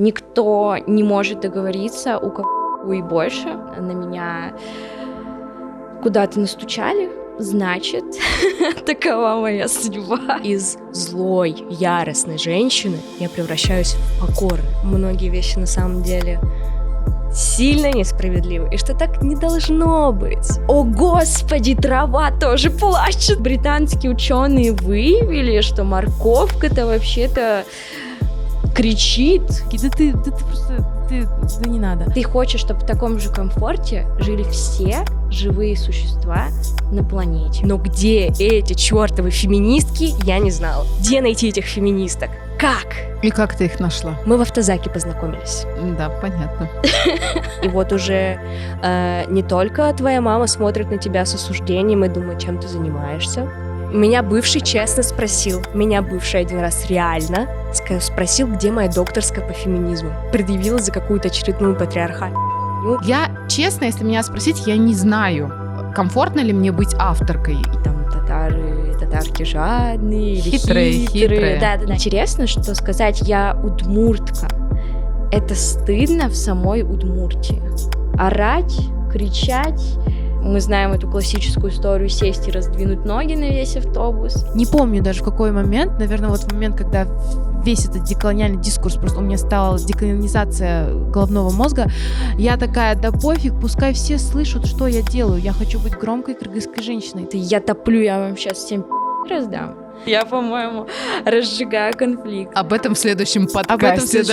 Никто не может договориться, у кого и больше. На меня куда-то настучали, значит, такова моя судьба. Из злой, яростной женщины я превращаюсь в покорную. Многие вещи на самом деле сильно несправедливы, и что так не должно быть. О, господи, трава тоже плачет. Британские ученые выявили, что морковка-то вообще-то кричит. Да не надо. Ты хочешь, чтобы в таком же комфорте жили все живые существа на планете. Но где эти чертовы феминистки, я не знала. Где найти этих феминисток? Как? И как ты их нашла? Мы в автозаке познакомились. Да, понятно. И вот уже не только твоя мама смотрит на тебя с осуждением и думает, чем ты занимаешься. Меня бывший честно спросил, меня бывший один раз реально спросил, где моя докторская по феминизму. Предъявила за какую-то очередную патриархальную. Я, честно, если меня спросить, я не знаю, комфортно ли мне быть авторкой. И там татарки жадные, или Хитрые. Да. Интересно, что сказать «я удмуртка» — это стыдно в самой Удмуртии. Орать, кричать. Мы знаем эту классическую историю сесть и раздвинуть ноги на весь автобус. Не помню даже в какой момент, наверное, вот в момент, когда весь этот деколониальный дискурс, просто у меня стала деколонизация головного мозга, я такая, да пофиг, пускай все слышат, что я делаю, я хочу быть громкой кыргызской женщиной. Я топлю, я вам сейчас всем раздам. Я, по-моему, разжигаю конфликт. Об этом в следующем подкасте,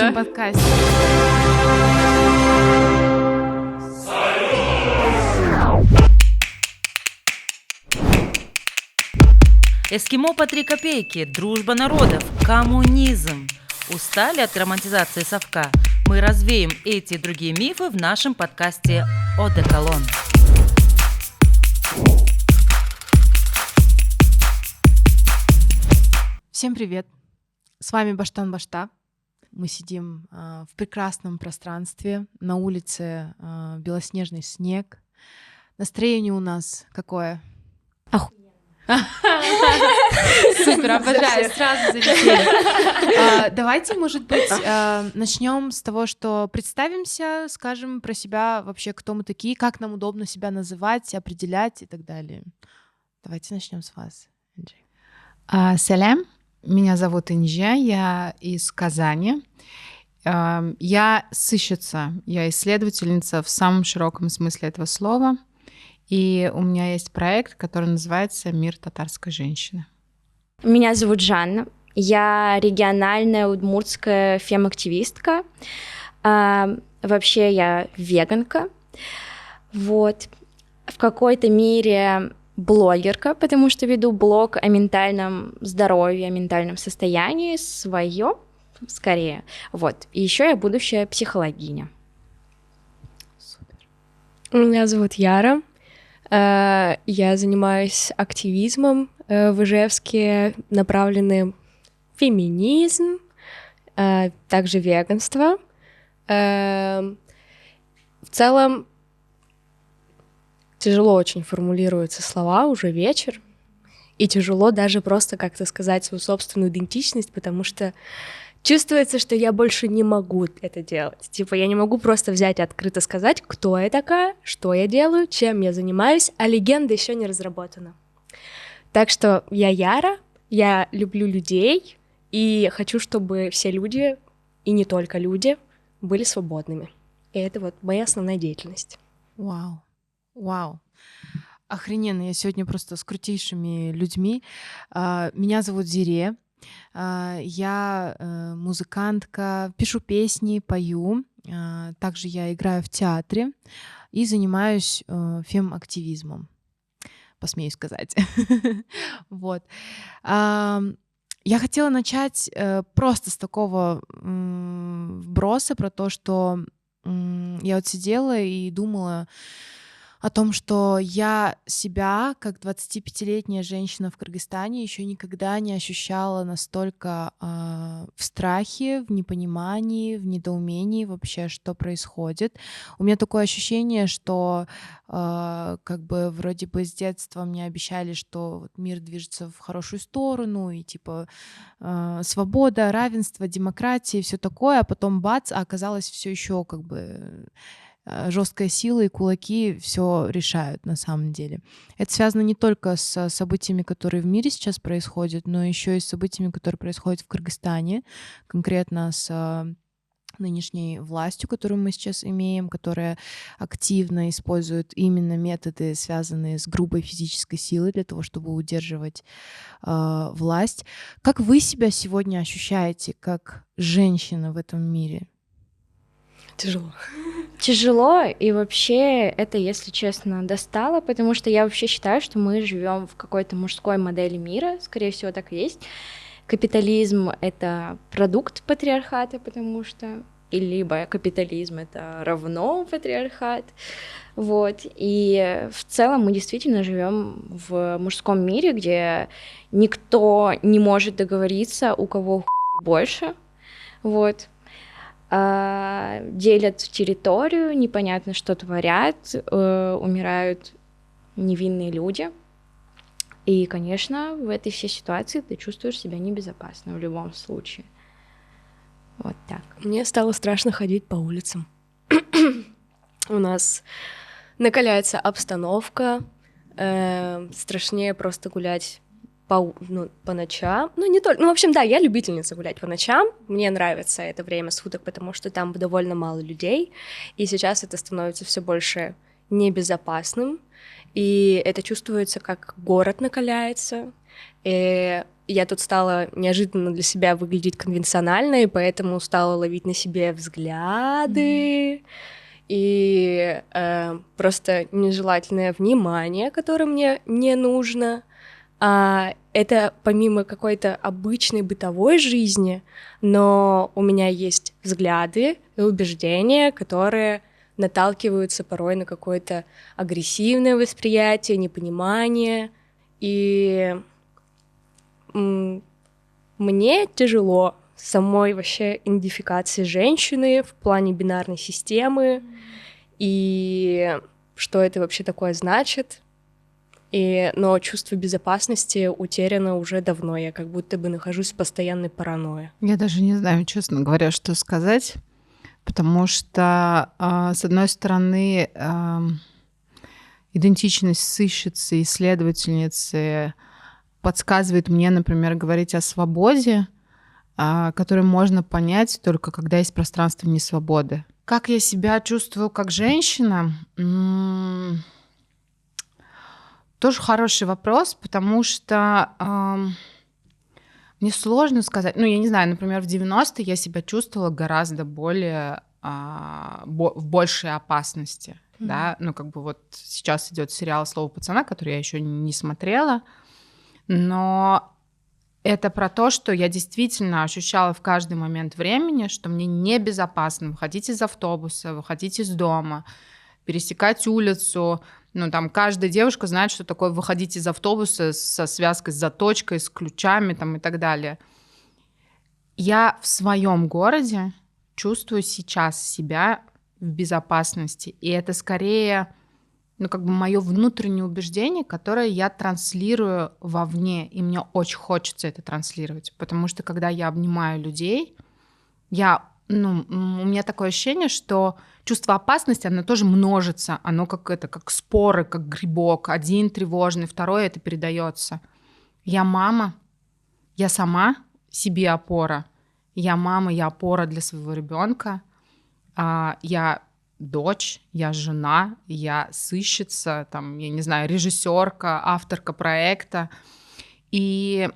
Эскимо по 3 копейки, дружба народов, коммунизм. Устали от романтизации совка? Мы развеем эти и другие мифы в нашем подкасте «Одеколон». Всем привет! С вами Баштан Башта. Мы сидим в прекрасном пространстве, на улице белоснежный снег. Настроение у нас какое? Супер, обожаю, сразу залетели. Давайте, может быть, начнем с того, что представимся, скажем про себя вообще, кто мы такие, как нам удобно себя называть, определять и так далее. Давайте начнем с вас, Инжи. Салям, меня зовут Инжа, я из Казани. Я сыщица, я исследовательница в самом широком смысле этого слова. И у меня есть проект, который называется «Мир татарской женщины». Меня зовут Жанна. Я региональная удмуртская фем-активистка. Вообще я веганка. Вот. В какой-то мере блогерка, потому что веду блог о ментальном здоровье, о ментальном состоянии свое, скорее. Вот. И еще я будущая психологиня. Супер. Меня зовут Яра. Я занимаюсь активизмом в Ижевске, направленным феминизм, также веганство. В целом тяжело очень формулируются слова, уже вечер, и тяжело даже просто как-то сказать свою собственную идентичность, потому что чувствуется, что я больше не могу это делать. Типа, я не могу просто взять и открыто сказать, кто я такая, что я делаю, чем я занимаюсь, а легенда еще не разработана. Так что я Яра, я люблю людей, и хочу, чтобы все люди, и не только люди, были свободными. И это вот моя основная деятельность. Вау. Охрененно, я сегодня просто с крутейшими людьми. Меня зовут Зире. Я музыкантка, пишу песни, пою. Также я играю в театре и занимаюсь фем-активизмом, посмею сказать. Вот. Я хотела начать просто с такого вброса про то, что я вот сидела и думала, о том, что я себя, как 25-летняя женщина в Кыргызстане, еще никогда не ощущала настолько в страхе, в непонимании, в недоумении вообще, что происходит. У меня такое ощущение, что как бы вроде бы с детства мне обещали, что вот мир движется в хорошую сторону, и типа свобода, равенство, демократия, все такое, а потом бац, а оказалось все еще как бы жесткая сила и кулаки все решают на самом деле. Это связано не только с событиями, которые в мире сейчас происходят, но еще и с событиями, которые происходят в Кыргызстане, конкретно с нынешней властью, которую мы сейчас имеем, которая активно использует именно методы, связанные с грубой физической силой для того, чтобы удерживать власть. Как вы себя сегодня ощущаете как женщина в этом мире? Тяжело. Тяжело, и вообще это, если честно, достало, потому что я вообще считаю, что мы живем в какой-то мужской модели мира, скорее всего, так и есть. Капитализм — это продукт патриархата, потому что и либо капитализм — это равно патриархат, вот. И в целом мы действительно живем в мужском мире, где никто не может договориться, у кого больше, вот. Делят территорию, непонятно, что творят, умирают невинные люди. И, конечно, в этой всей ситуации ты чувствуешь себя небезопасно в любом случае. Вот так. Мне стало страшно ходить по улицам. У нас накаляется обстановка, страшнее просто гулять по ночам. Ну, не только. Ну, в общем, да, я любительница гулять по ночам. Мне нравится это время суток, потому что там довольно мало людей. И сейчас это становится все больше небезопасным. И это чувствуется, как город накаляется. И я тут стала неожиданно для себя выглядеть конвенционально, и поэтому стала ловить на себе взгляды и просто нежелательное внимание, которое мне не нужно. Это помимо какой-то обычной бытовой жизни, но у меня есть взгляды и убеждения, которые наталкиваются порой на какое-то агрессивное восприятие, непонимание. И мне тяжело самой вообще идентификации женщины в плане бинарной системы, и что это вообще такое значит. Но чувство безопасности утеряно уже давно. Я как будто бы нахожусь в постоянной паранойе. Я даже не знаю, честно говоря, что сказать, потому что, с одной стороны, идентичность сыщицы, исследовательницы подсказывает мне, например, говорить о свободе, которую можно понять только когда есть пространство несвободы. Как я себя чувствую как женщина? Тоже хороший вопрос, потому что мне сложно сказать. Ну, я не знаю, например, в 90-е я себя чувствовала гораздо более в большей опасности. Да? Ну, как бы вот сейчас идет сериал «Слово пацана», который я еще не смотрела, но это про то, что я действительно ощущала в каждый момент времени, что мне небезопасно выходить из автобуса, выходить из дома, пересекать улицу. Ну, там каждая девушка знает, что такое выходить из автобуса со связкой, с заточкой, с ключами там, и так далее. Я в своем городе чувствую сейчас себя в безопасности. И это скорее, ну, как бы мое внутреннее убеждение, которое я транслирую вовне. И мне очень хочется это транслировать. Потому что когда я обнимаю людей, у меня такое ощущение, что чувство опасности, оно тоже множится. Оно как споры, как грибок. Один тревожный, второй это передается. Я мама, я сама себе опора. Я мама, я опора для своего ребенка. Я дочь, я жена, я сыщица, там, я не знаю, режиссерка, авторка проекта. И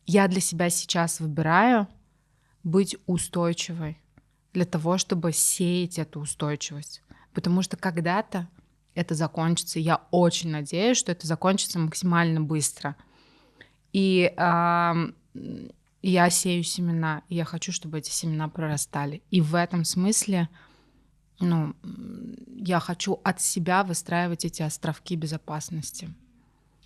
я для себя сейчас выбираю быть устойчивой для того, чтобы сеять эту устойчивость. Потому что когда-то это закончится. Я очень надеюсь, что это закончится максимально быстро. И я сею семена, и я хочу, чтобы эти семена прорастали. И в этом смысле я хочу от себя выстраивать эти островки безопасности.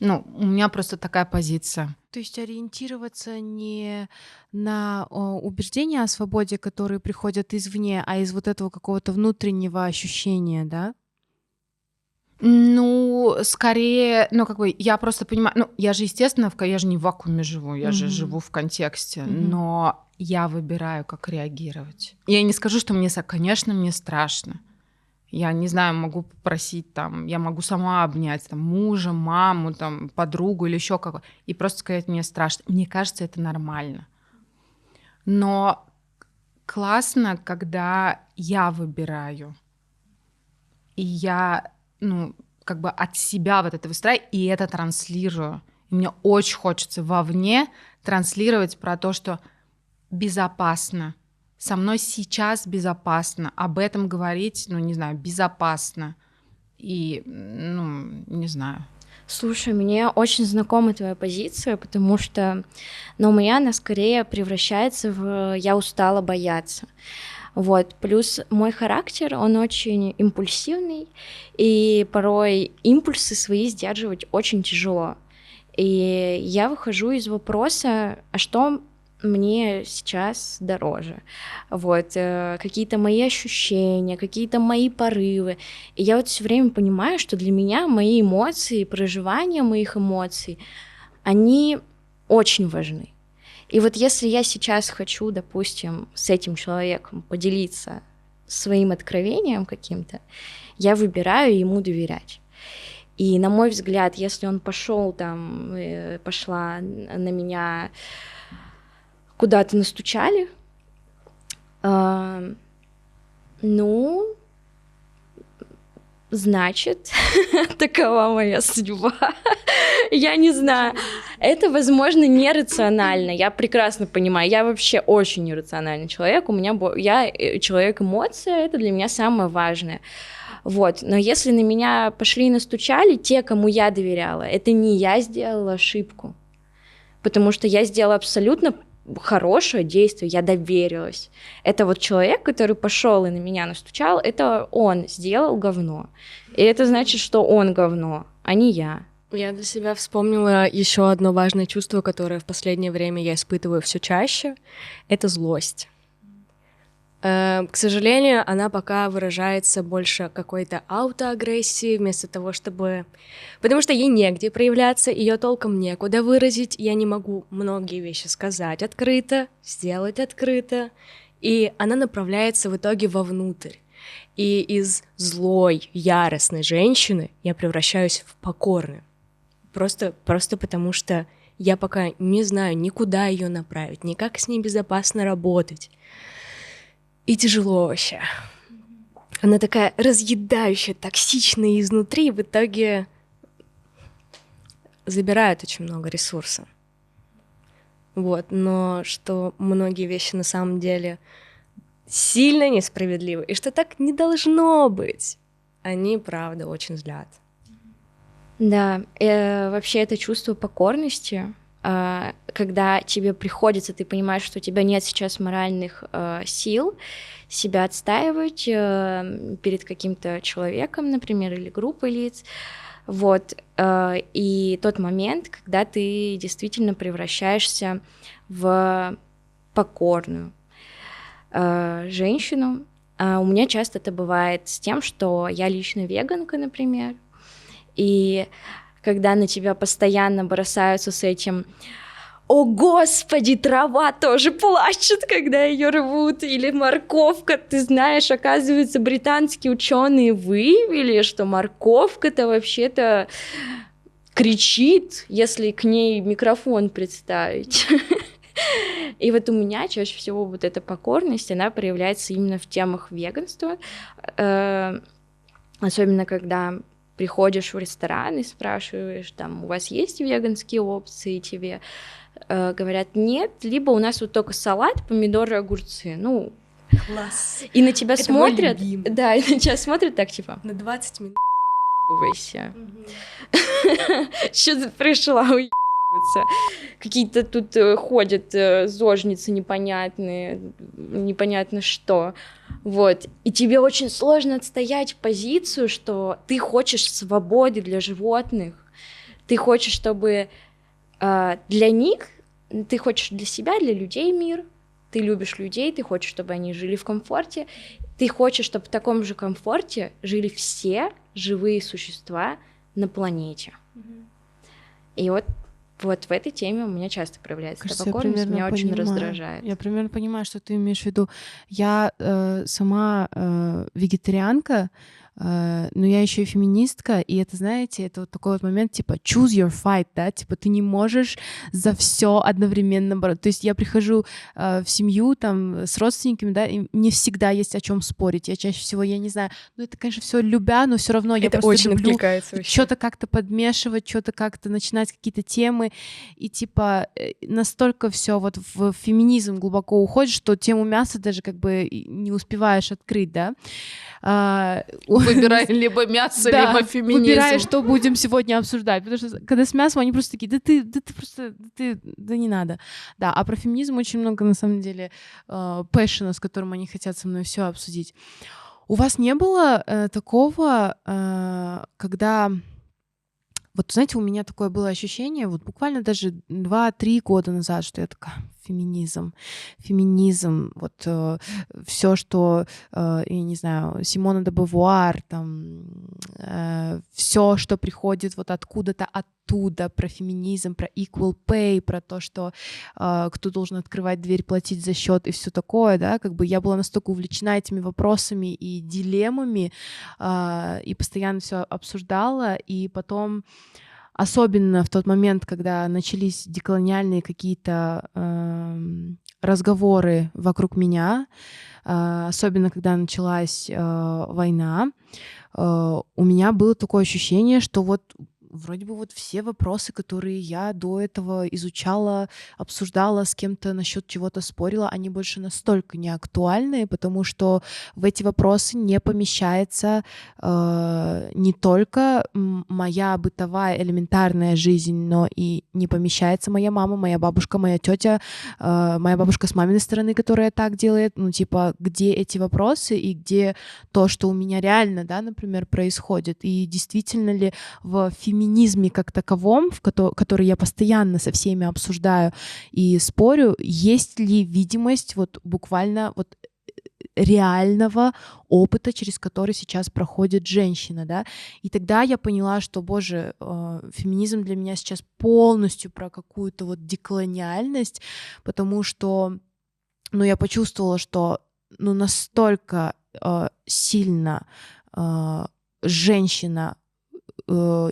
У меня просто такая позиция. То есть ориентироваться не на убеждения о свободе, которые приходят извне, а из вот этого какого-то внутреннего ощущения, да? Скорее, я просто понимаю, я же, естественно, я же не в вакууме живу, я же живу в контексте, но я выбираю, как реагировать. Я не скажу, что конечно, мне страшно. Я не знаю, могу попросить я могу сама обнять мужа, маму, подругу или еще кого, и просто сказать, мне страшно. Мне кажется, это нормально. Но классно, когда я выбираю, и я, от себя вот это выстраиваю, и это транслирую. И мне очень хочется вовне транслировать про то, что безопасно. Со мной сейчас безопасно. Об этом говорить, безопасно. И, не знаю. Слушай, мне очень знакома твоя позиция, потому что, у меня она скорее превращается в «я устала бояться». Вот. Плюс мой характер, он очень импульсивный, и порой импульсы свои сдерживать очень тяжело. И я выхожу из вопроса, а что мне сейчас дороже, какие-то мои ощущения, какие-то мои порывы, и я все время понимаю, что для меня мои эмоции, проживание моих эмоций, они очень важны. И если я сейчас хочу, допустим, с этим человеком поделиться своим откровением каким-то, я выбираю ему доверять. И, на мой взгляд, если он пошла на меня, куда-то настучали, значит, такова моя судьба. Я не знаю. Это, возможно, нерационально. Я прекрасно понимаю. Я вообще очень иррациональный человек. Я человек эмоция, это для меня самое важное. Но если на меня пошли и настучали, те, кому я доверяла, это не я сделала ошибку. Потому что я сделала абсолютно хорошее действие, я доверилась. Это человек, который пошел и на меня настучал, это он сделал говно. И это значит, что он говно, а не я. Я для себя вспомнила еще одно важное чувство, которое в последнее время я испытываю все чаще. Это злость. К сожалению, она пока выражается больше какой-то аутоагрессии, вместо того, чтобы... Потому что ей негде проявляться, ее толком некуда выразить, я не могу многие вещи сказать открыто, сделать открыто, и она направляется в итоге вовнутрь. И из злой, яростной женщины я превращаюсь в покорную. Просто потому что я пока не знаю, никуда ее направить, ни как с ней безопасно работать. И тяжело вообще. Она такая разъедающая, токсичная изнутри, и в итоге забирает очень много ресурса. Но что многие вещи на самом деле сильно несправедливы, и что так не должно быть, они, правда, очень злят. Да, вообще это чувство покорности, когда тебе приходится, ты понимаешь, что у тебя нет сейчас моральных сил себя отстаивать перед каким-то человеком, например, или группой лиц, и тот момент, когда ты действительно превращаешься в покорную женщину. У меня часто это бывает с тем, что я лично веганка, например, и когда на тебя постоянно бросаются с этим: «О, Господи, трава тоже плачет, когда ее рвут», или «морковка», ты знаешь, оказывается, британские ученые выявили, что морковка-то вообще-то кричит, если к ней микрофон представить. И у меня чаще всего эта покорность, она проявляется именно в темах веганства, особенно когда приходишь в ресторан и спрашиваешь, у вас есть веганские опции, и тебе говорят нет, либо у нас только салат, помидоры, огурцы. Класс. И на тебя это смотрят. Да, и на тебя смотрят так, на 20 минут. Что ты пришла уебываться? Какие-то тут ходят зожницы непонятные, непонятно что. Вот. И тебе очень сложно отстоять позицию, что ты хочешь свободы для животных, ты хочешь, чтобы для них, ты хочешь для себя, для людей мир, ты любишь людей, ты хочешь, чтобы они жили в комфорте, ты хочешь, чтобы в таком же комфорте жили все живые существа на планете. И вот в этой теме у меня часто проявляется табакорность, меня очень раздражает. Я примерно понимаю, что ты имеешь в виду. Я сама вегетарианка, но я еще и феминистка, и это, знаете, это вот такой вот момент, типа, choose your fight, да, типа, ты не можешь за все одновременно бороться. То есть я прихожу в семью, там, с родственниками, да, и не всегда есть о чем спорить. Я чаще всего, я не знаю, ну, это, конечно, все любя, но все равно я Это просто очень люблю откликается что-то как-то подмешивать, что-то как-то начинать какие-то темы, и, типа, настолько все вот в феминизм глубоко уходит, что тему мяса даже как бы не успеваешь открыть, да. Выбирай либо мясо, Да, либо феминизм. выбирай, что будем сегодня обсуждать. Потому что когда с мясом, они просто такие, да не надо. Да, а про феминизм очень много, на самом деле, пэшена, с которым они хотят со мной все обсудить. У вас не было такого, когда... Вот, знаете, у меня такое было ощущение, вот буквально даже 2-3 года назад, что я такая, феминизм, вот все, что, я не знаю, Симона де Бувуар, там, все, что приходит вот откуда-то оттуда, про феминизм, про equal pay, про то, что кто должен открывать дверь, платить за счет и все такое, да, как бы я была настолько увлечена этими вопросами и дилеммами, и постоянно все обсуждала, и потом особенно в тот момент, когда начались деколониальные какие-то разговоры вокруг меня, особенно когда началась война, у меня было такое ощущение, что вот вроде бы вот все вопросы, которые я до этого изучала, обсуждала с кем-то, насчет чего-то спорила, они больше настолько не актуальны, потому что в эти вопросы не помещается не только моя бытовая элементарная жизнь, но и не помещается моя мама, моя бабушка, моя тетя, моя бабушка с маминой стороны, которая так делает, ну типа где эти вопросы и где то, что у меня реально, да, например, происходит, и действительно ли в феминизме как таковом, который я постоянно со всеми обсуждаю и спорю, есть ли видимость вот буквально вот реального опыта, через который сейчас проходит женщина, да, и тогда я поняла, что, боже, феминизм для меня сейчас полностью про какую-то вот деколониальность, потому что, ну, я почувствовала, что, ну, настолько сильно женщина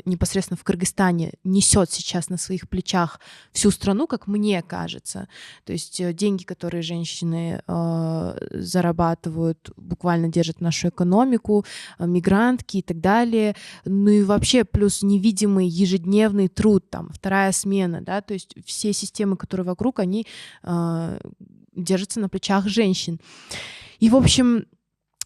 непосредственно в Кыргызстане несет сейчас на своих плечах всю страну, как мне кажется. То есть деньги, которые женщины зарабатывают, буквально держат нашу экономику, мигрантки и так далее. Ну и вообще плюс невидимый ежедневный труд, там, вторая смена, да, то есть все системы, которые вокруг, они держатся на плечах женщин. И, в общем,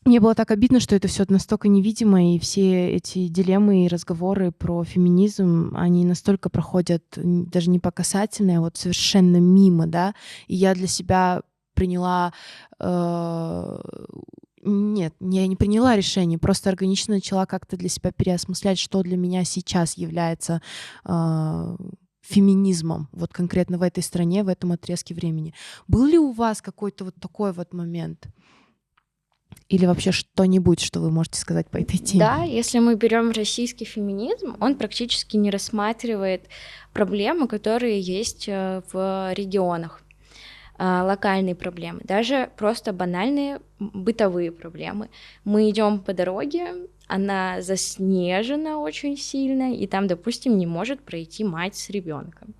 мне было так обидно, что это все настолько невидимо, и все эти дилеммы и разговоры про феминизм, они настолько проходят даже не по касательной, а вот совершенно мимо, да, и я для себя приняла... Нет, я не приняла решение, просто органично начала как-то для себя переосмыслять, что для меня сейчас является феминизмом, вот конкретно в этой стране, в этом отрезке времени. Был ли у вас какой-то вот такой вот момент? Или вообще что-нибудь, что вы можете сказать по этой теме? Да, если мы берем российский феминизм, он практически не рассматривает проблемы, которые есть в регионах, локальные проблемы, даже просто банальные бытовые проблемы. Мы идем по дороге, она заснежена очень сильно, и там, допустим, не может пройти мать с ребенком.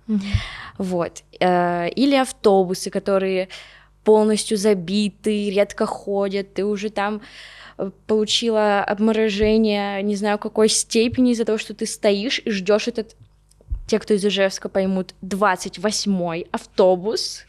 Вот. Или автобусы, которые полностью забиты, редко ходят, ты уже там получила обморожение, не знаю, какой степени из-за того, что ты стоишь и ждешь этот, те, кто из Ижевска поймут, 28-й автобус,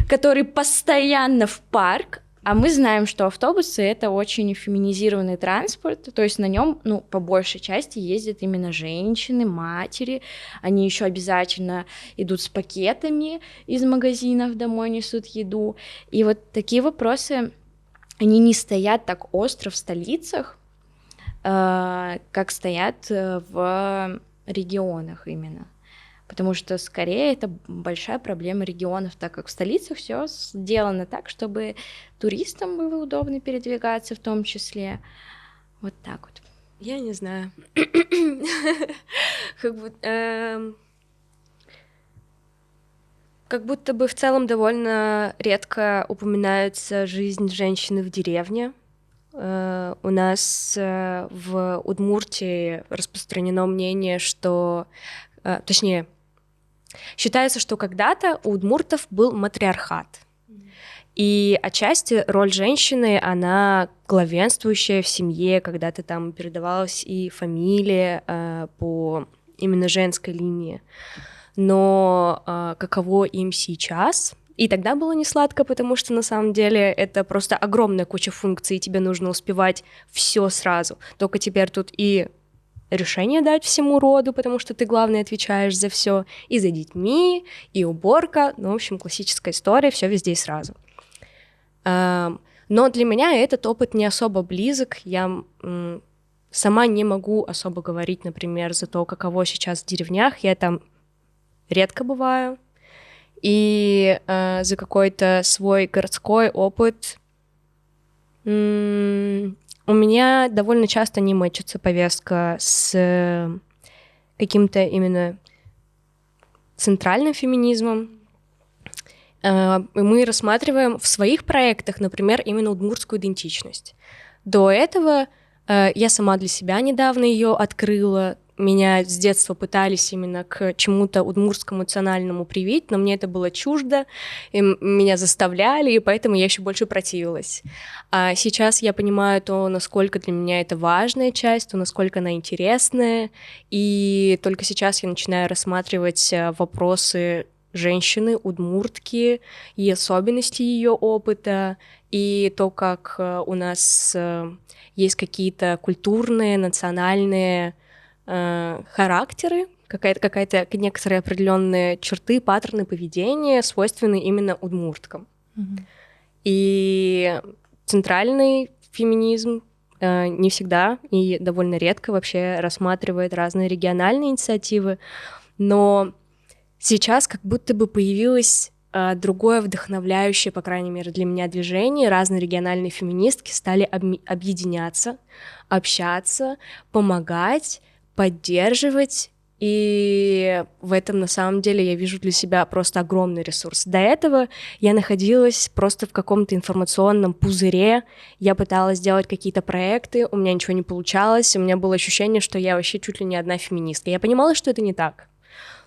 который постоянно в парк, а мы знаем, что автобусы — это очень феминизированный транспорт, то есть на нем, ну, по большей части ездят именно женщины, матери, они еще обязательно идут с пакетами из магазинов домой, несут еду, и вот такие вопросы они не стоят так остро в столицах, как стоят в регионах именно. Потому что скорее это большая проблема регионов, так как в столицах все сделано так, чтобы туристам было удобно передвигаться в том числе. Вот так вот. Я не знаю. Как будто бы в целом довольно редко упоминается жизнь женщины в деревне. У нас в Удмуртии распространено мнение, что... Точнее, считается, что когда-то у удмуртов был матриархат. И отчасти роль женщины, она главенствующая в семье, когда-то там передавалась и фамилия по именно женской линии. Но каково им сейчас? И тогда было не сладко, потому что на самом деле это просто огромная куча функций, и тебе нужно успевать все сразу. Только теперь тут и решение дать всему роду, потому что ты, главное, отвечаешь за все, и за детьми, и уборка. Ну, в общем, классическая история, все везде и сразу. Но для меня этот опыт не особо близок. Я сама не могу особо говорить, например, за то, каково сейчас в деревнях. Я там редко бываю. И за какой-то свой городской опыт у меня довольно часто не мэчится повестка с каким-то именно центральным феминизмом. Мы рассматриваем в своих проектах, например, именно удмуртскую идентичность. До этого я сама для себя недавно ее открыла. Меня с детства пытались именно к чему-то удмуртскому национальному привить, но мне это было чуждо, и меня заставляли, и поэтому я еще больше противилась. А сейчас я понимаю то, насколько для меня это важная часть, то, насколько она интересная, и только сейчас я начинаю рассматривать вопросы женщины, удмуртки, и особенности ее опыта, и то, как у нас есть какие-то культурные, национальные характеры, какая-то некоторые определенные черты, паттерны поведения, свойственные именно удмурткам. И центральный феминизм не всегда и довольно редко вообще рассматривает разные региональные инициативы, но сейчас как будто бы появилось другое вдохновляющее, по крайней мере, для меня движение. Разные региональные феминистки стали объединяться, общаться, помогать, поддерживать, и в этом, на самом деле, я вижу для себя просто огромный ресурс. До этого я находилась просто в каком-то информационном пузыре, я пыталась делать какие-то проекты, у меня ничего не получалось, у меня было ощущение, что я вообще чуть ли не одна феминистка. Я понимала, что это не так,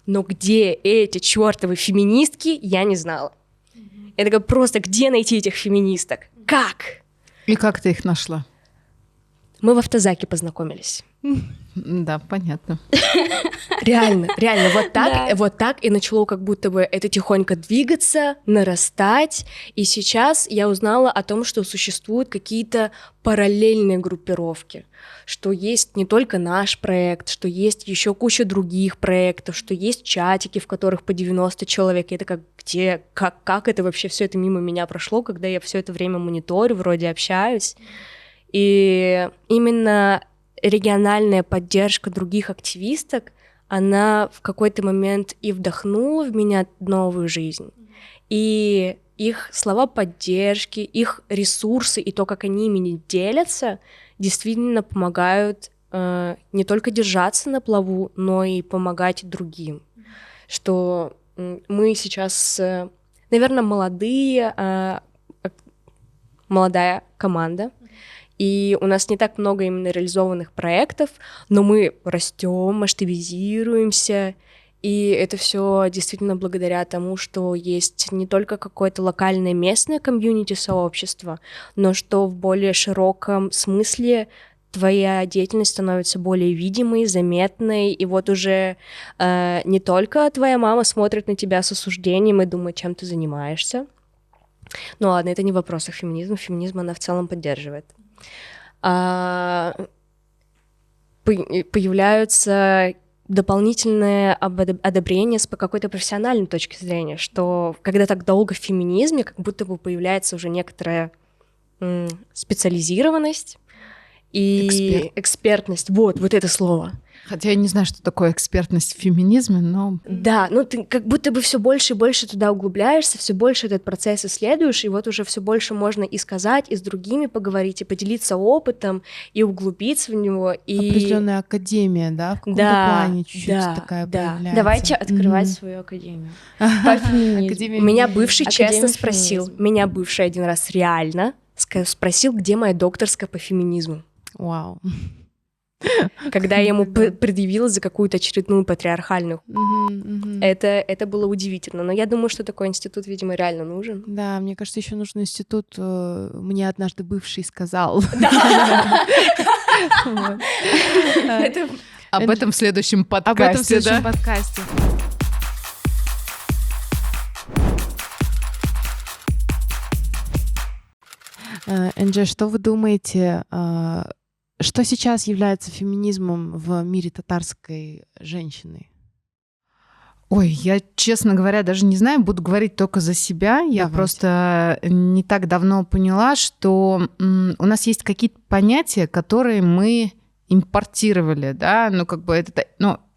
но где эти чёртовы феминистки, я не знала. Я такая, просто где найти этих феминисток? Как? И как ты их нашла? Мы в автозаке познакомились. Да, понятно. Реально, вот так и начало как будто бы это тихонько двигаться, нарастать, и сейчас я узнала о том, что существуют какие-то параллельные группировки, что есть не только наш проект, что есть еще куча других проектов, что есть чатики, в которых по 90 человек, и это как это вообще все это мимо меня прошло, когда я все это время мониторю, вроде общаюсь, и именно региональная поддержка других активисток, она в какой-то момент и вдохнула в меня новую жизнь. И их слова поддержки, их ресурсы и то, как они ими делятся, действительно помогают не только держаться на плаву, но и помогать другим. Что мы сейчас, наверное, молодая команда, и у нас не так много именно реализованных проектов, но мы растем, масштабизируемся, и это все действительно благодаря тому, что есть не только какое-то локальное местное комьюнити-сообщество, но что в более широком смысле твоя деятельность становится более видимой, заметной, и вот уже не только твоя мама смотрит на тебя с осуждением и думает, чем ты занимаешься. Ну ладно, это не в вопросах феминизма, феминизм она в целом поддерживает. Появляются дополнительное одобрение с какой-то профессиональной точки зрения, что когда так долго в феминизме, как будто бы появляется уже некоторая специализированность и экспертность. Вот это слово. Хотя я не знаю, что такое экспертность в феминизме, но... Да, ну ты как будто бы все больше и больше туда углубляешься, все больше этот процесс исследуешь, и вот уже все больше можно и сказать, и с другими поговорить, и поделиться опытом, и углубиться в него. И... Определенная академия, да, в каком-то плане чуть-чуть такая появляется. Давайте открывать свою академию по феминизму. Меня бывший честно спросил, меня бывший один раз реально спросил, где моя докторская по феминизму. Вау. Когда я ему предъявила за какую-то очередную патриархальную. Это было удивительно. Но я думаю, что такой институт, видимо, реально нужен. Да, мне кажется, еще нужен институт. Мне однажды бывший сказал. Об этом в следующем подкасте, да? Энджи, что вы думаете, что сейчас является феминизмом в мире татарской женщины? Ой, я, честно говоря, даже не знаю, буду говорить только за себя. Я просто не так давно поняла, что у нас есть какие-то понятия, которые мы импортировали, да,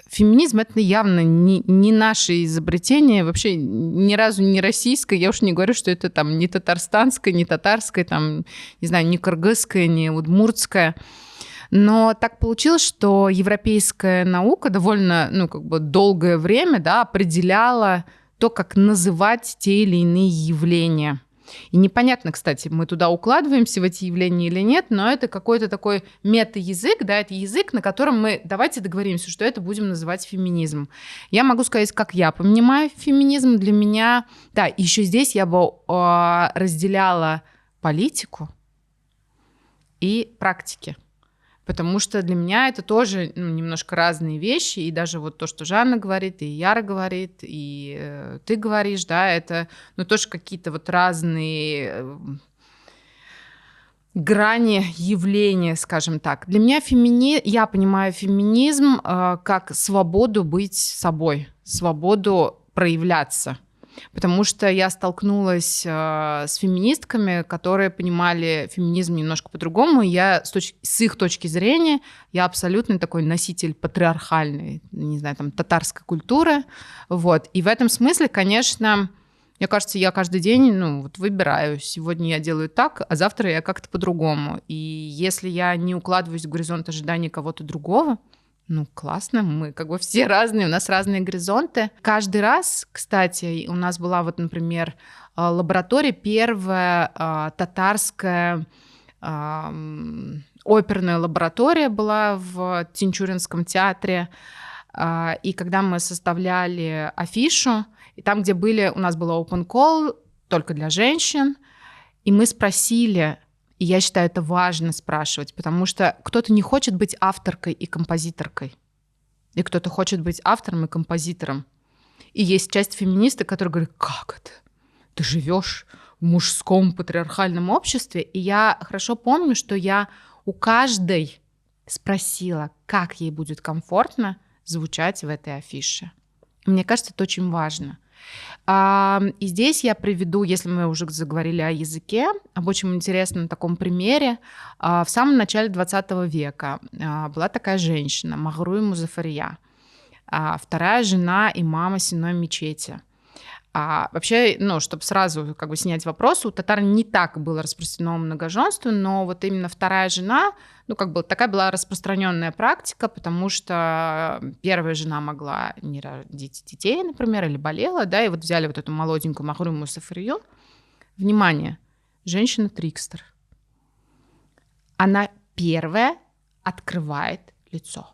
феминизм — это явно не наше изобретение, вообще ни разу не российское. Я уж не говорю, что это там не татарстанское, не татарское, там, не знаю, не кыргызское, не удмуртское. Но так получилось, что европейская наука довольно, долгое время, да, определяла то, как называть те или иные явления. И непонятно, кстати, мы туда укладываемся в эти явления или нет, но это какой-то такой мета-язык, да, это язык, на котором мы, давайте договоримся, что это будем называть феминизмом. Я могу сказать, как я понимаю феминизм. Для меня, да, еще здесь я бы разделяла политику и практики. Потому что для меня это тоже немножко разные вещи, и даже вот то, что Жанна говорит, и Яра говорит, и ты говоришь, да, это тоже какие-то вот разные грани явления, скажем так. Для меня я понимаю феминизм как свободу быть собой, свободу проявляться. Потому что я столкнулась с феминистками, которые понимали феминизм немножко по-другому. Я с их точки зрения, я абсолютно такой носитель патриархальной, не знаю, там, татарской культуры. Вот. И в этом смысле, конечно, мне кажется, я каждый день выбираю. Сегодня я делаю так, а завтра я как-то по-другому. И если я не укладываюсь в горизонт ожиданий кого-то другого, классно, мы как бы все разные, у нас разные горизонты. Каждый раз, кстати, у нас была вот, например, лаборатория, первая татарская оперная лаборатория была в Тинчуринском театре. И когда мы составляли афишу, и там, где у нас был open call только для женщин, и мы спросили, и я считаю, это важно спрашивать, потому что кто-то не хочет быть авторкой и композиторкой, и кто-то хочет быть автором и композитором. И есть часть феминисток, которые говорят, как это? Ты живешь в мужском патриархальном обществе? И я хорошо помню, что я у каждой спросила, как ей будет комфортно звучать в этой афише. И мне кажется, это очень важно. И здесь я приведу, если мы уже заговорили о языке, об очень интересном таком примере. В самом начале 20 века была такая женщина, Магруй Музафария, вторая жена имама Сенной мечети. Вообще, чтобы сразу как бы снять вопрос, у татар не так было распространено многоженство, но вот именно вторая жена, такая была распространенная практика, потому что первая жена могла не родить детей, например, или болела, да, и вот взяли вот эту молоденькую Магруй Музафарию. Внимание, женщина-трикстер. Она первая открывает лицо.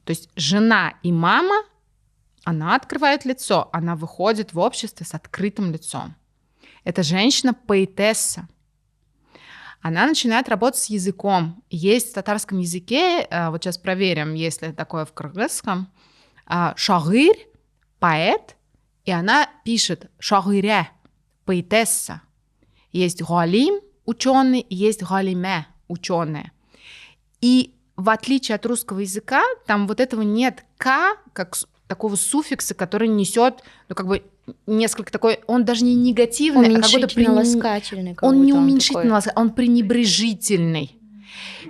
То есть жена имама, она открывает лицо, она выходит в общество с открытым лицом. Это женщина-поэтесса. Она начинает работать с языком. Есть в татарском языке, вот сейчас проверим, есть ли такое в кыргызском, шагырь, поэт, и она пишет шагыря, поэтесса. Есть галим, ученый, есть галиме, ученые. И в отличие от русского языка, там вот этого нет «к», как такого суффикса, который несет, несколько такой, он даже не негативный, а как будто Уменьшительно-ласкательный. он не уменьшительно-ласкательный, он пренебрежительный.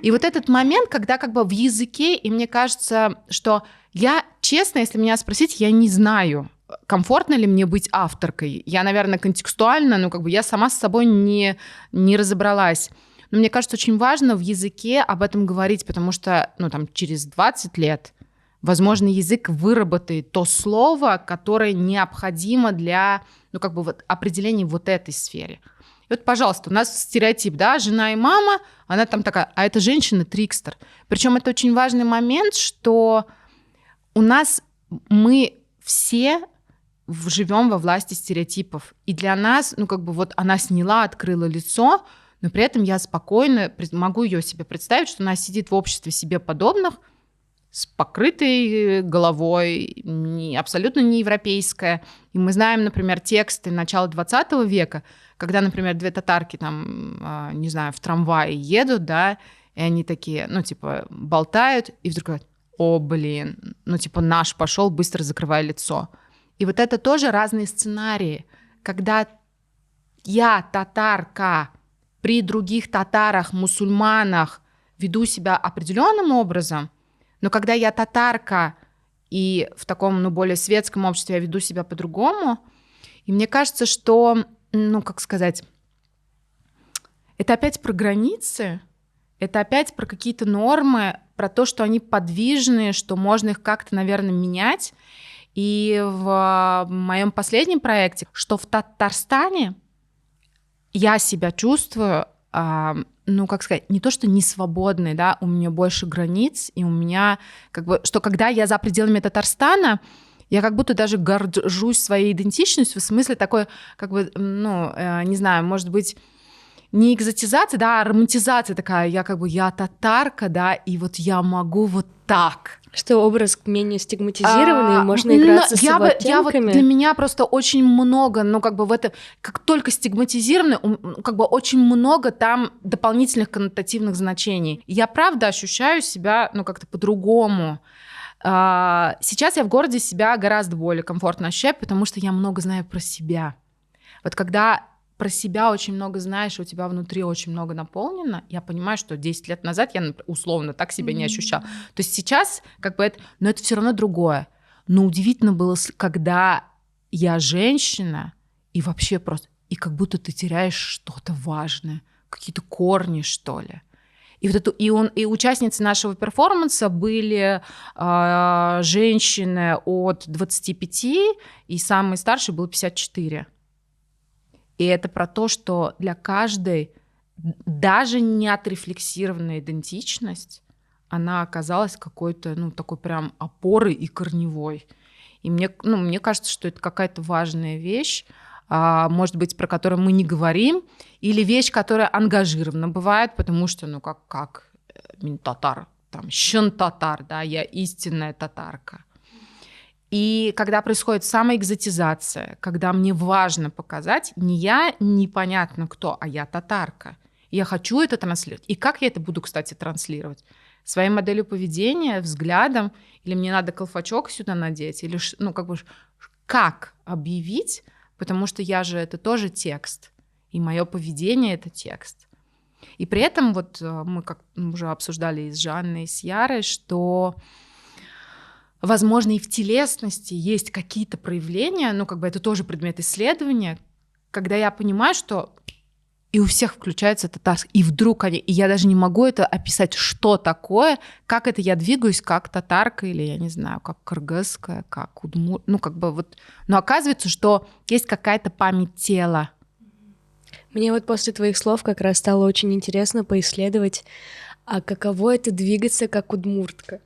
И вот этот момент, когда как бы в языке, и мне кажется, что я, честно, если меня спросить, я не знаю, комфортно ли мне быть авторкой. Я, наверное, контекстуально, ну как бы я сама с собой не разобралась. Но мне кажется, очень важно в языке об этом говорить, потому что, ну там, через 20 лет, возможно, язык выработает то слово, которое необходимо для, ну как бы вот определения вот этой сфере. И вот, пожалуйста, у нас стереотип, да, жена и мама, она там такая, а эта женщина трикстер. Причем это очень важный момент, что у нас мы все живем во власти стереотипов. И для нас, ну как бы вот она сняла, открыла лицо, но при этом я спокойно могу ее себе представить, что она сидит в обществе себе подобных, с покрытой головой, абсолютно не европейская. И мы знаем, например, тексты начала 20 века, когда, например, две татарки там, не знаю, в трамвае едут, да, и они такие, ну, типа, болтают, и вдруг говорят, о, блин, ну, типа, наш пошел, быстро закрывая лицо. И вот это тоже разные сценарии, когда я, татарка, при других татарах, мусульманах веду себя определенным образом, но когда я татарка и в таком, ну, более светском обществе я веду себя по-другому, и мне кажется, что, ну, как сказать, это опять про границы, это опять про какие-то нормы, про то, что они подвижные, что можно их как-то, наверное, менять. И в моем последнем проекте, что в Татарстане я себя чувствую, ну, как сказать, не то, что не свободной, да, у меня больше границ, и у меня, как бы, что когда я за пределами Татарстана, я как будто даже горжусь своей идентичностью, в смысле такой, как бы, ну, не знаю, может быть, не экзотизация, да, а романтизация такая, я как бы, я татарка, да, и вот я могу вот так. Что образ менее стигматизированный, можно играться с оттенками. Для меня просто очень много, ну, как бы в это, как только стигматизированный, как бы очень много там дополнительных коннотативных значений. Я правда ощущаю себя, ну, как-то по-другому. Сейчас я в городе себя гораздо более комфортно ощущаю, потому что я много знаю про себя. Вот когда про себя очень много знаешь, у тебя внутри очень много наполнено, я понимаю, что 10 лет назад я условно так себя не ощущала. То есть сейчас как бы это, но это все равно другое. Но удивительно было, когда я женщина, и вообще просто, и как будто ты теряешь что-то важное, какие-то корни, что ли. И, вот это, и участницы нашего перформанса были женщины от 25, и самый старший был 54. И это про то, что для каждой, даже не отрефлексированная идентичность, она оказалась какой-то, ну, такой прям опорой и корневой. И мне кажется, что это какая-то важная вещь, может быть, про которую мы не говорим, или вещь, которая ангажирована бывает, потому что, ну, как татар, там, щен татар, да, я истинная татарка. И когда происходит самоэкзотизация, когда мне важно показать, не я непонятно кто, а я татарка. И я хочу это транслировать. И как я это буду, кстати, транслировать? Своей моделью поведения, взглядом? Или мне надо колпачок сюда надеть? Или, ну, как бы, как объявить? Потому что я же, это тоже текст. И мое поведение — это текст. И при этом вот мы как уже обсуждали и с Жанной, и с Ярой, что... возможно, и в телесности есть какие-то проявления, ну, как бы это тоже предмет исследования, когда я понимаю, что и у всех включается татарский, и вдруг и я даже не могу это описать, что такое, как это я двигаюсь, как татарка, или, я не знаю, как кыргызская, как удмур, ну, как бы вот, но оказывается, что есть какая-то память тела. Мне вот после твоих слов как раз стало очень интересно поисследовать, а каково это двигаться как удмуртка.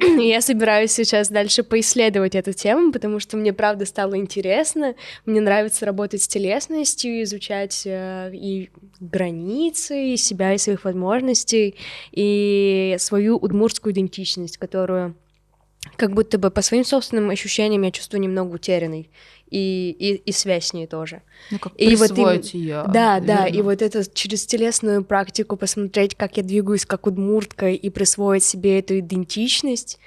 Я собираюсь сейчас дальше поисследовать эту тему, потому что мне правда стало интересно. Мне нравится работать с телесностью, изучать и границы, и себя, и своих возможностей, и свою удмуртскую идентичность, которую как будто бы по своим собственным ощущениям я чувствую немного утерянной. И связь с ней тоже. Ну, как и присвоить вот её. Да, верно. да, и вот это через телесную практику посмотреть, как я двигаюсь как удмуртка, и присвоить себе эту идентичность,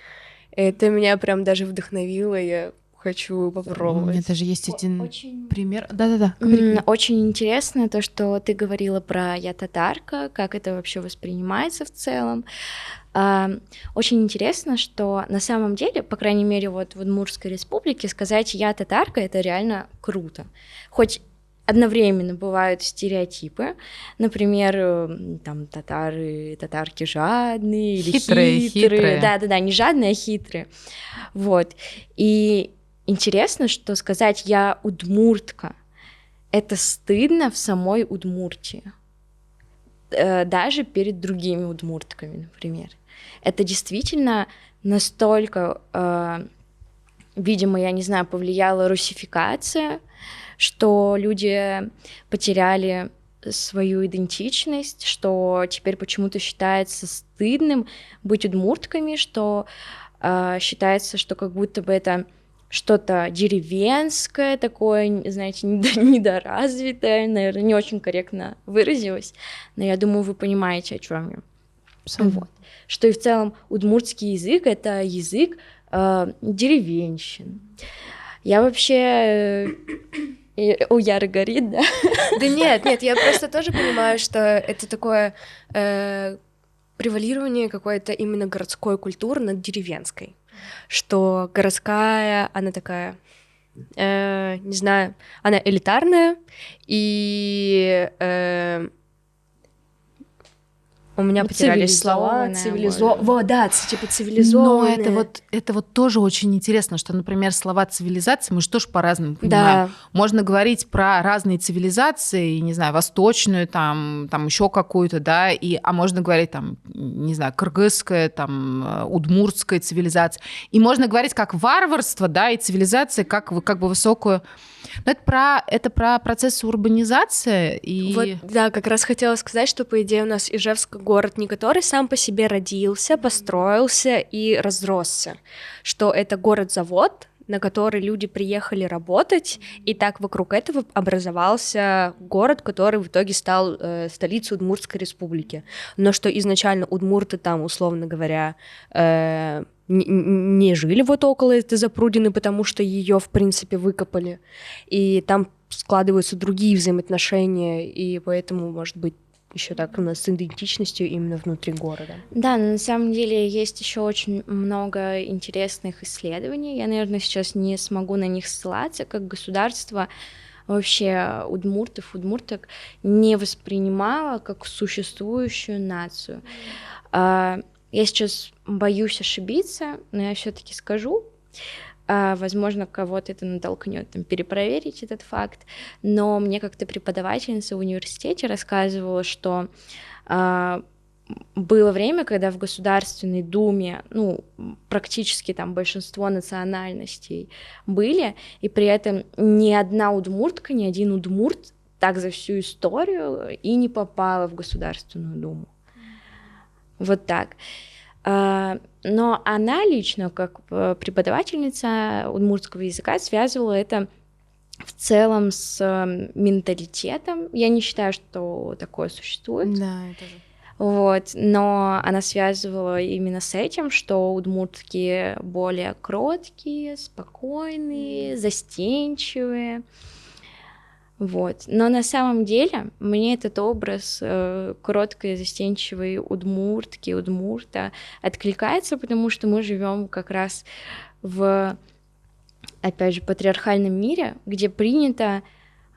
это меня прям даже вдохновило, я хочу У меня попробовать. даже есть один Очень пример. Да-да-да, говори. Очень интересно то, что ты говорила про «я татарка», как это вообще воспринимается в целом. Очень интересно, что на самом деле, по крайней мере, вот в Удмуртской республике сказать «я татарка» — это реально круто. Хоть одновременно бывают стереотипы, например, там татарки жадные или Хитрые. Да-да-да, не жадные, а хитрые. Вот. И интересно, что сказать «я удмуртка» — это стыдно в самой Удмуртии, даже перед другими удмуртками, например. Это действительно настолько, видимо, я не знаю, повлияла русификация, что люди потеряли свою идентичность, что теперь почему-то считается стыдным быть удмуртками, что считается, что как будто бы это что-то деревенское такое, знаете, недоразвитое, наверное, не очень корректно выразилась, но я думаю, вы понимаете, о чем я. Вот. Что и в целом удмуртский язык — это язык деревенщин. Я вообще... У Яры горит, да? Да нет, я просто тоже понимаю, что это такое превалирование какой-то именно городской культуры над деревенской. Что городская, она такая, не знаю, она элитарная, и у меня потерялись слова. Цивилизованная. Но это вот тоже очень интересно, что, например, слова цивилизации мы же тоже по-разному понимаем. Да. Можно говорить про разные цивилизации, не знаю, восточную, там еще какую-то, да, а можно говорить там, не знаю, кыргызская, там, удмуртская цивилизация. И можно говорить как варварство, да, и цивилизация как бы высокую. Но это про процесс урбанизации. И... Вот, да, как раз хотела сказать, что, по идее, у нас Ижевск город не который сам по себе родился, построился и разросся, что это город-завод, на который люди приехали работать, и так вокруг этого образовался город, который в итоге стал столицей Удмуртской республики. Но что изначально удмурты там, условно говоря, не жили вот около этой запрудины, потому что ее, в принципе, выкопали, и там складываются другие взаимоотношения, и поэтому, может быть, еще так у нас с идентичностью именно внутри города. Да, но на самом деле есть еще очень много интересных исследований. Я, наверное, сейчас не смогу на них ссылаться, как государство вообще удмурток не воспринимало как существующую нацию. Я сейчас боюсь ошибиться, но я все-таки скажу. Возможно, кого-то это натолкнет перепроверить этот факт, но мне как-то преподавательница в университете рассказывала, что было время, когда в Государственной Думе, практически там большинство национальностей были, и при этом ни одна удмуртка, ни один удмурт так за всю историю и не попала в Государственную Думу. Вот так. Но она лично, как преподавательница удмуртского языка, связывала это в целом с менталитетом. Я не считаю, что такое существует. Да, это же. Вот, но она связывала именно с этим, что удмуртки более кроткие, спокойные, застенчивые. Вот. Но на самом деле мне этот образ кроткой, застенчивой удмурта откликается, потому что мы живем как раз в, опять же, патриархальном мире, где принято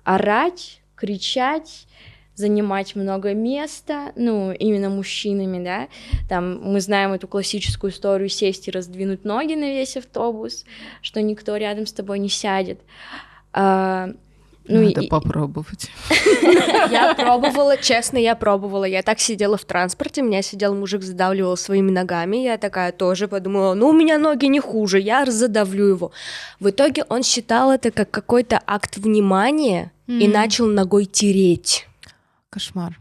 орать, кричать, занимать много места, именно мужчинами, да, там мы знаем эту классическую историю сесть и раздвинуть ноги на весь автобус, что никто рядом с тобой не сядет. Надо попробовать. Я пробовала, честно, я пробовала. Я так сидела в транспорте, меня сидел мужик, задавливал своими ногами. Я такая тоже подумала, у меня ноги не хуже, я задавлю его. В итоге он считал это как какой-то акт внимания и начал ногой тереть. Кошмар.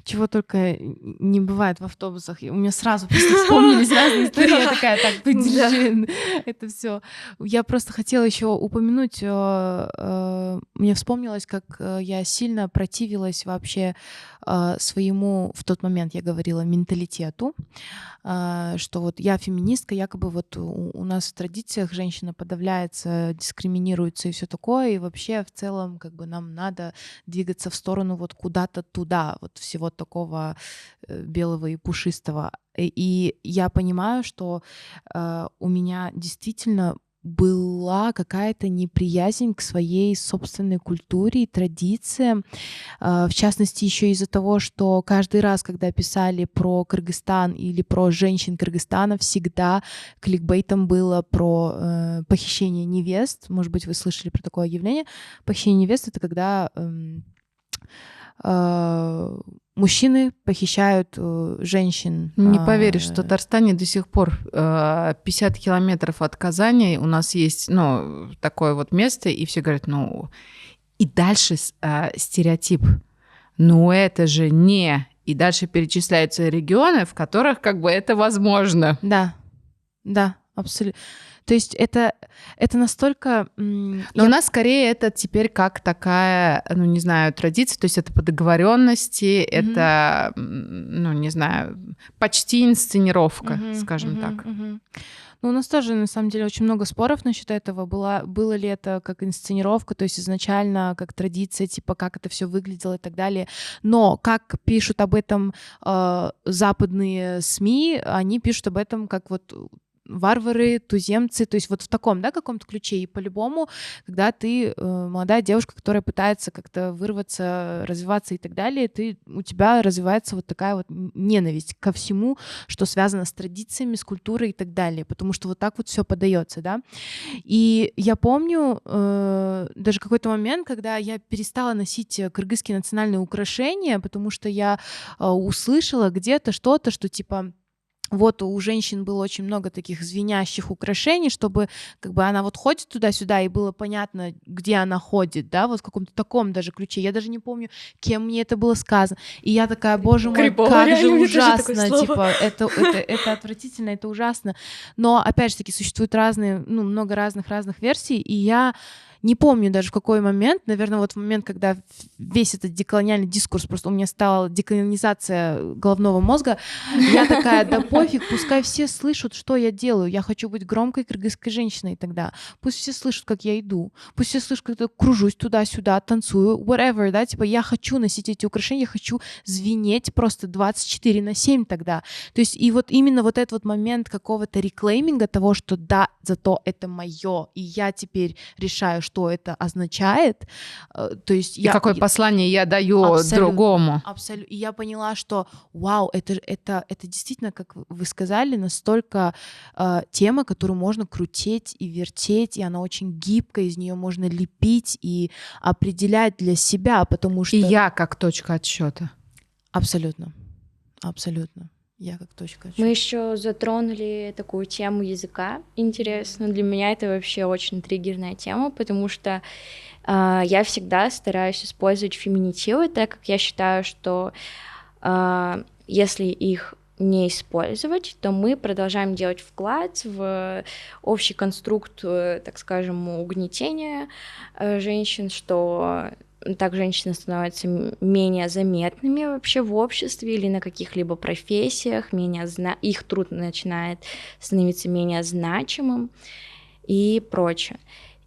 Чего только не бывает в автобусах. У меня сразу просто вспомнились разные истории. Я такая, так, подержи это все. Я просто хотела еще упомянуть, мне вспомнилось, как я сильно противилась вообще своему, в тот момент я говорила, менталитету, что вот я феминистка, якобы вот у нас в традициях женщина подавляется, дискриминируется и все такое, и вообще в целом как бы нам надо двигаться в сторону вот куда-то туда, вот всего такого белого и пушистого. И я понимаю, что у меня действительно была какая-то неприязнь к своей собственной культуре и традициям, в частности, еще из-за того, что каждый раз, когда писали про Кыргызстан или про женщин Кыргызстана, всегда кликбейтом было про похищение невест. Может быть, вы слышали про такое явление. Похищение невест — это когда мужчины похищают женщин. Не поверишь, в Татарстане до сих пор 50 километров от Казани у нас есть, ну, такое вот место, и все говорят, ну, и дальше стереотип, ну, это же не... И дальше перечисляются регионы, в которых как бы это возможно. Да, абсолютно. То есть это настолько... Но у нас скорее это теперь как такая, ну, не знаю, традиция, то есть это по договоренности, это, ну, не знаю, почти инсценировка, скажем так. Ну, у нас тоже, на самом деле, очень много споров насчет этого. Было ли это как инсценировка, то есть изначально как традиция, типа как это все выглядело и так далее. Но как пишут об этом западные СМИ, они пишут об этом как вот варвары, туземцы, то есть вот в таком, да, каком-то ключе. И по-любому, когда ты молодая девушка, которая пытается как-то вырваться, развиваться и так далее, у тебя развивается вот такая вот ненависть ко всему, что связано с традициями, с культурой и так далее, потому что вот так вот все подается, да. И я помню даже какой-то момент, когда я перестала носить кыргызские национальные украшения, потому что я услышала где-то что-то, что типа вот у женщин было очень много таких звенящих украшений, чтобы как бы она вот ходит туда-сюда, и было понятно, где она ходит, да, вот в каком-то таком даже ключе. Я даже не помню, кем мне это было сказано. И я такая, боже мой, как же ужасно, типа, это отвратительно, это ужасно. Но, опять же таки, существуют разные, ну, много разных версий, и я не помню даже в какой момент, наверное, вот в момент, когда весь этот деколониальный дискурс, просто у меня стала деколонизация головного мозга, я такая, да пофиг, пускай все слышат, что я делаю, я хочу быть громкой кыргызской женщиной тогда, пусть все слышат, как я иду, пусть все слышат, как я кружусь туда-сюда, танцую, whatever, да, типа я хочу носить эти украшения, я хочу звенеть просто 24/7 тогда, то есть и вот именно вот этот вот момент какого-то реклейминга того, что да, зато это моё, и я теперь решаю, что это означает, то есть и какое послание я даю другому. Абсолютно. И я поняла, что вау, это действительно, как вы сказали, настолько тема, которую можно крутить и вертеть, и она очень гибкая, из нее можно лепить и определять для себя, потому что... И я как точка отсчета. Абсолютно. Я как точка отсчета. Мы еще затронули такую тему языка. Интересно, для меня это вообще очень триггерная тема, потому что я всегда стараюсь использовать феминитивы, так как я считаю, что если их не использовать, то мы продолжаем делать вклад в общий конструкт, так скажем, угнетения женщин, что так женщины становятся менее заметными вообще в обществе или на каких-либо профессиях, их труд начинает становиться менее значимым и прочее.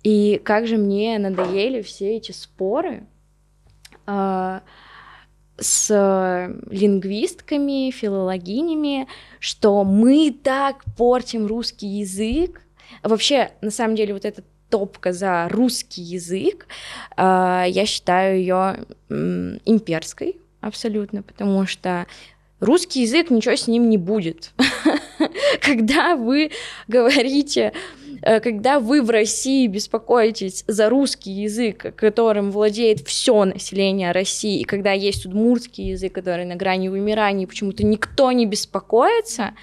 И как же мне надоели все эти споры с лингвистками, филологинями, что мы так портим русский язык. Вообще, на самом деле, вот этот топка за русский язык, я считаю ее имперской абсолютно, потому что русский язык, ничего с ним не будет. Когда вы говорите, когда вы в России беспокоитесь за русский язык, которым владеет все население России, и когда есть удмуртский язык, который на грани вымирания, почему-то никто не беспокоится,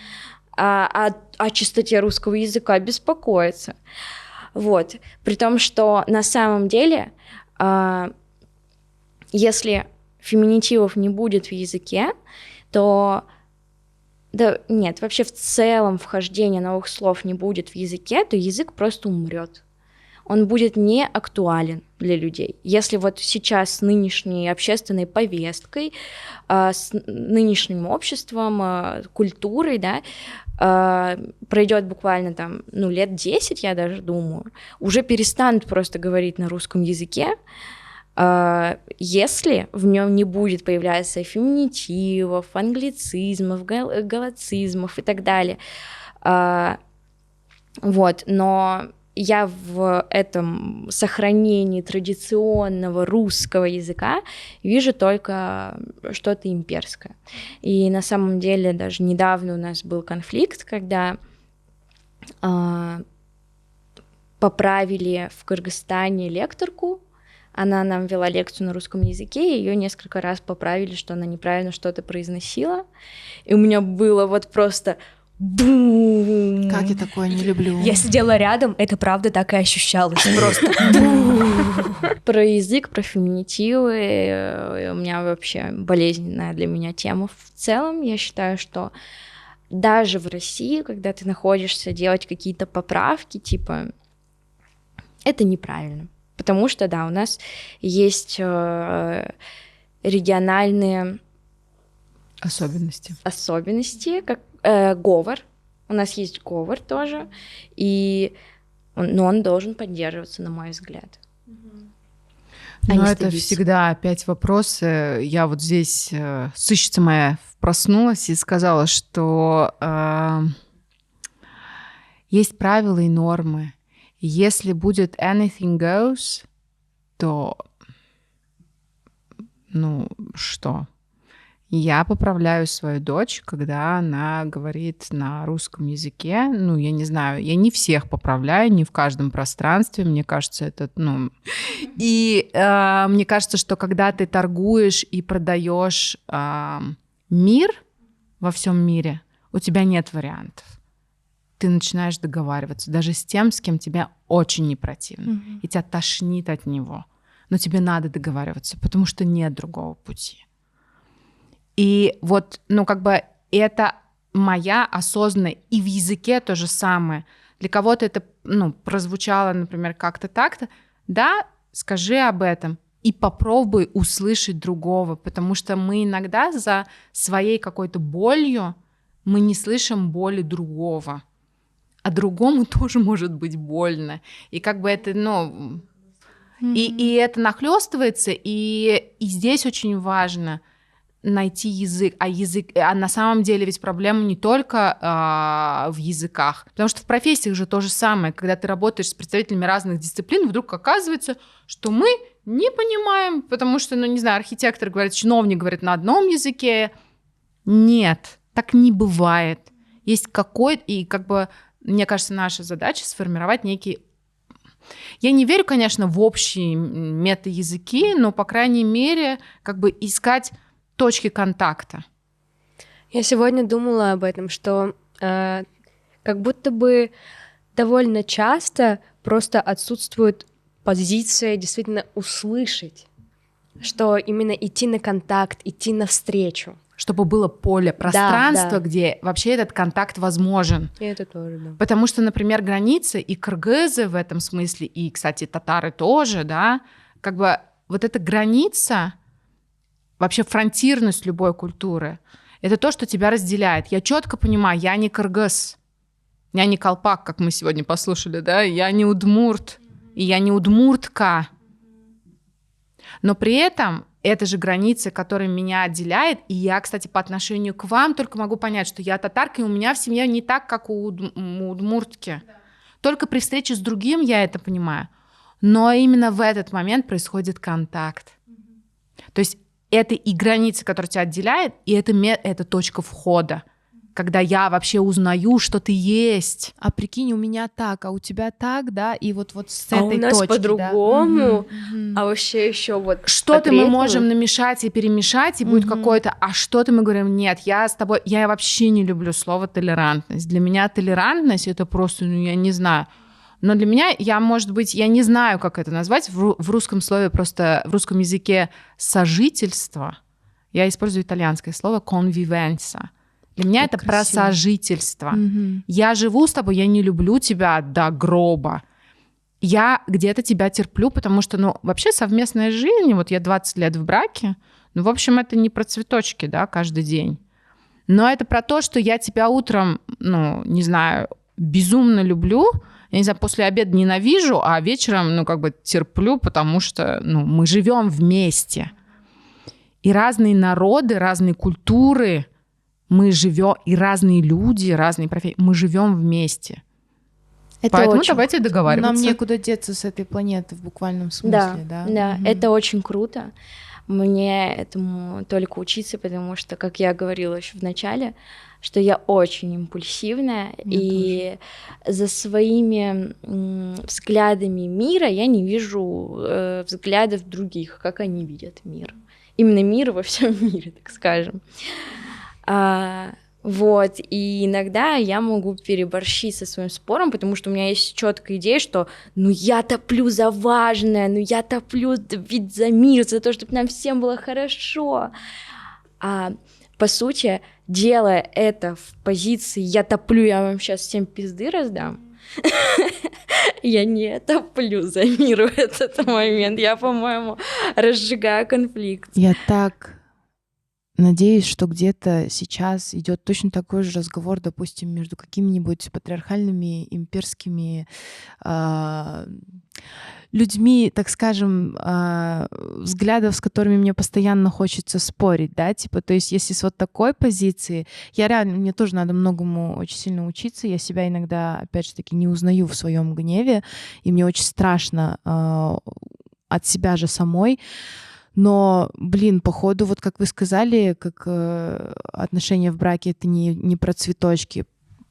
о чистоте русского языка беспокоится. Вот. При том, что на самом деле, если феминитивов не будет в языке, то да нет, вообще в целом вхождения новых слов не будет в языке, то язык просто умрет. он будет не актуален для людей. Если вот сейчас с нынешней общественной повесткой, с нынешним обществом, культурой, да, пройдет буквально там, лет 10, я даже думаю, уже перестанут просто говорить на русском языке, если в нем не будет появляться феминитивов, англицизмов, галлицизмов и так далее. Вот, но я в этом сохранении традиционного русского языка вижу только что-то имперское. И на самом деле даже недавно у нас был конфликт, когда поправили в Кыргызстане лекторку. Она нам вела лекцию на русском языке, и ее несколько раз поправили, что она неправильно что-то произносила. И у меня было вот просто бум! Как я такое не люблю. Я сидела рядом, это правда так и ощущалось. Просто Про язык, про феминитивы у меня вообще болезненная для меня тема в целом. Я считаю, что даже в России, когда ты находишься, делать какие-то поправки, типа, это неправильно. Потому что, да, у нас есть региональные особенности, как говор. У нас есть говор тоже, но он должен поддерживаться, на мой взгляд. Но это всегда опять вопросы. Я вот здесь, сыщица моя, проснулась и сказала, что есть правила и нормы. Если будет anything goes, то, что? Я поправляю свою дочь, когда она говорит на русском языке. Я не знаю, я не всех поправляю, не в каждом пространстве. Мне кажется, это, И мне кажется, что когда ты торгуешь и продаешь мир во всем мире, у тебя нет вариантов. Ты начинаешь договариваться даже с тем, с кем тебе очень не противно, и тебя тошнит от него. Но тебе надо договариваться, потому что нет другого пути. И вот, это моя осознанная, и в языке то же самое. Для кого-то это, прозвучало, например, как-то так-то. Да, скажи об этом и попробуй услышать другого, потому что мы иногда за своей какой-то болью мы не слышим боли другого. А другому тоже может быть больно. И это, и это нахлёстывается, и здесь очень важно найти язык. А на самом деле ведь проблема не только в языках, потому что в профессиях же то же самое. Когда ты работаешь с представителями разных дисциплин, вдруг оказывается, что мы не понимаем, потому что, архитектор говорит, чиновник говорит на одном языке. Нет, так не бывает. Есть какой-то, и мне кажется, наша задача сформировать некий... Я не верю, конечно, в общие мета-языки, но, по крайней мере, искать точки контакта. Я сегодня думала об этом, что как будто бы довольно часто просто отсутствует позиция действительно услышать, что именно идти на контакт, идти навстречу. Чтобы было поле, пространство, где вообще этот контакт возможен. И это тоже, да. Потому что, например, границы и кыргызы в этом смысле, и, кстати, татары тоже, да, вот эта граница, вообще фронтирность любой культуры, это то, что тебя разделяет. Я четко понимаю, я не кыргыз, я не колпак, как мы сегодня послушали, да, я не удмурт, и я не удмуртка. Но при этом это же границы, которые меня отделяют, и я, кстати, по отношению к вам только могу понять, что я татарка, и у меня в семье не так, как у удмуртки. Да. Только при встрече с другим я это понимаю. Но именно в этот момент происходит контакт. То есть это и границы, которые тебя отделяют, и это точка входа, когда я вообще узнаю, что ты есть. А прикинь, у меня так, а у тебя так, да, и вот с этой точки, у нас точки, по-другому, да? А вообще еще вот что-то мы можем намешать и перемешать, и будет какое-то, а что-то мы говорим, нет, я с тобой, я вообще не люблю слово толерантность. Для меня толерантность это просто, я не знаю. Но для меня, я не знаю, как это назвать, в русском слове просто, в русском языке сожительство, я использую итальянское слово convivenza. Для меня это про сожительство. Я живу с тобой, я не люблю тебя до гроба. я где-то тебя терплю, потому что, ну, вообще совместная жизнь, вот я 20 лет в браке, ну, в общем, это не про цветочки, да, каждый день. Но это про то, что я тебя утром, ну, не знаю, безумно люблю, я не знаю, после обеда ненавижу, а вечером, ну, как бы терплю, потому что, ну, мы живем вместе. И разные народы, разные культуры, мы живем, и разные люди, разные профессии, мы живем вместе. Это Поэтому очень давайте договариваться. Нам некуда деться с этой планеты в буквальном смысле, да? Да, это очень круто. Мне этому только учиться, потому что, как я говорила еще в начале, что я очень импульсивная, и за своими взглядами мира я не вижу взглядов других, как они видят мир. Именно мир во всем мире, так скажем. Вот, и иногда я могу переборщить со своим спором, потому что у меня есть четкая идея, что ну я топлю за важное, ну я топлю ведь за мир, за то, чтобы нам всем было хорошо. А по сути, делая это в позиции «я топлю, я вам сейчас всем пизды раздам», я не топлю за мир в этот момент, я, по-моему, разжигаю конфликт. Я так надеюсь, что где-то сейчас идет точно такой же разговор, допустим, между какими-нибудь патриархальными имперскими людьми, так скажем, взглядов, с которыми мне постоянно хочется спорить, да, типа, то есть если с вот такой позиции, я реально, мне тоже надо многому очень сильно учиться, я себя иногда, опять же таки, не узнаю в своем гневе, и мне очень страшно от себя же самой. Но, блин, походу, вот как вы сказали, как отношения в браке — это не про цветочки.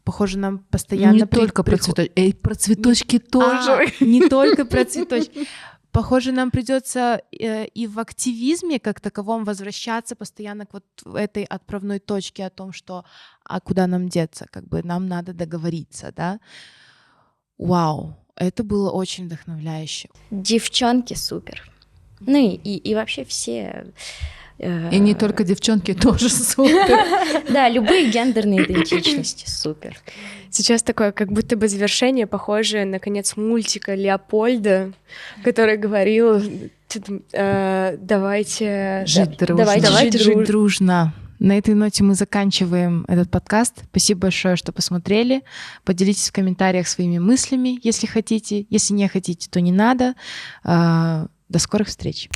Похоже, нам постоянно... Не только про цветочки. Про цветочки тоже. Не только про цветочки. Похоже, нам придется и в активизме как таковом возвращаться постоянно к вот этой отправной точке о том, что а куда нам деться, как бы нам надо договориться, да? Вау, это было очень вдохновляюще. Девчонки супер. Ну и вообще все... И не только девчонки тоже супер. Да, любые гендерные идентичности супер. Сейчас такое, как будто бы завершение, похожее на конец мультика Леопольда, который говорил, давайте жить дружно. Давайте жить дружно. На этой ноте мы заканчиваем этот подкаст. Спасибо большое, что посмотрели. Поделитесь в комментариях своими мыслями, если хотите. Если не хотите, то не надо. До скорых встреч.